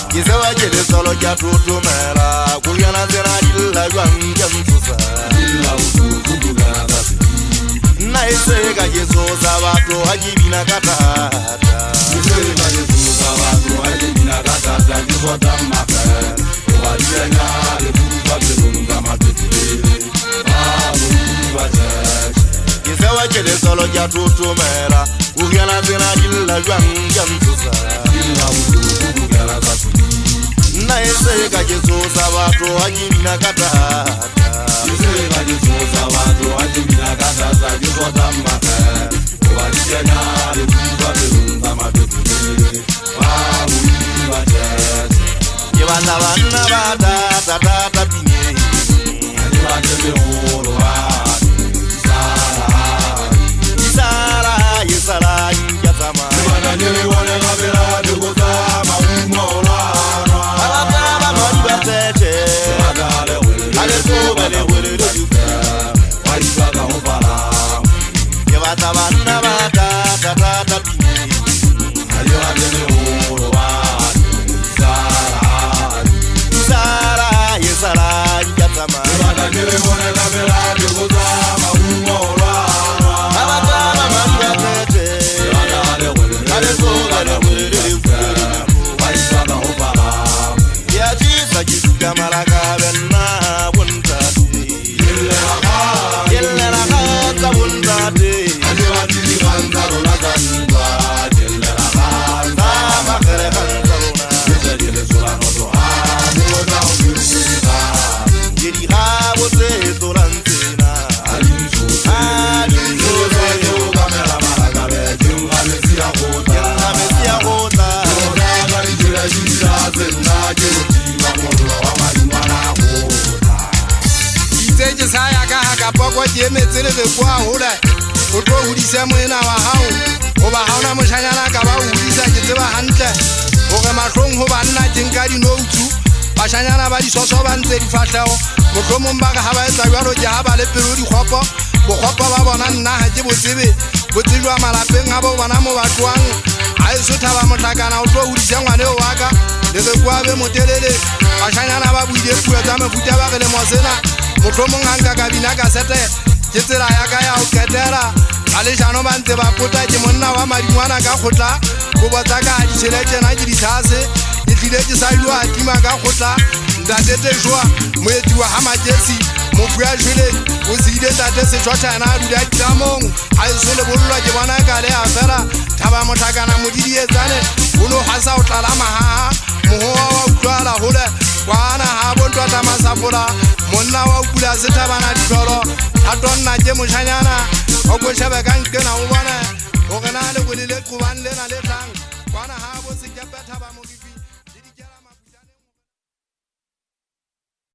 Kisewa jele solo ya tutumela kuyana zena dilla ywange mfusa na isega yeso zabato hajibina katata isega yeso zabato hajibina katata kisota maka wajenya lefuza belunga matete Kisewa jele solo ya tutumela kuyana zena dilla ywange mfusa na isega yeso zabato hajibina katata isega yeso zabato hajibina katata kisota maka wajenya lefuza belunga matete Yevana vana vada tata pinye Isara Isara Yatama Alatama Madibatete Alesubele Yevana vana vada tata pinye Isara Yatama Alatama Madibatete Yajisa jisuka maraka benna buntate Yella rakata buntate Ajwati kanzaro nakandwa Yella rakata makere kanzaruna Yella sura noto amoda umirusita Yeri habo se torantena Alimso se kamera maraka be Junga mesia hota Junga mesia hota Junga garijira jira zenna Jeruti Iteje saya ka poko jeme tsele be kwa hola o tlo hudisa moena wa hao o ba haona moshanyana ka ba hudisa ke tseba hantle o ga mahlong ho banna tsenka di noutsu bashanyana ba di soso ba ntse di fahlao mohlomong ba ga ha ba etsa jwalo ke ha ba le pelo di khopo bo khopo ba bona nna ha ke botsebe botsejwa malapeng ha bo bona mo batwang a eso thaba motlakana o tlo hudisa ngwane o waka le re kwa be motelele bashanyana ba buile puo tsa mefuta ba re le mosena mohlomong hanga ka bina ka sete ke tsela ya ka ya o ketela a le jano ba ntse ba pota ke monna wa madingwana ka khotla go botsa ka di tšhelete na ke di thase ke tlile ke sa lwa tima ka khotla ndatete jwa moeti wa hamajesi mo bua jwele o zile tate se tshwana a dula tsamong a se le bollwa ke bona ka le afera thaba mothakana modidi etsane o no hasa o tlala maha mohoa wa utlwala hole kwana ha bontwa tamasafola monna wa ukula setabana ditoro a tonna ke moshanyana o go shebe ka nkena o bona o gena le go le qoban le na le tlang kwana ha bo se ke petha ba mo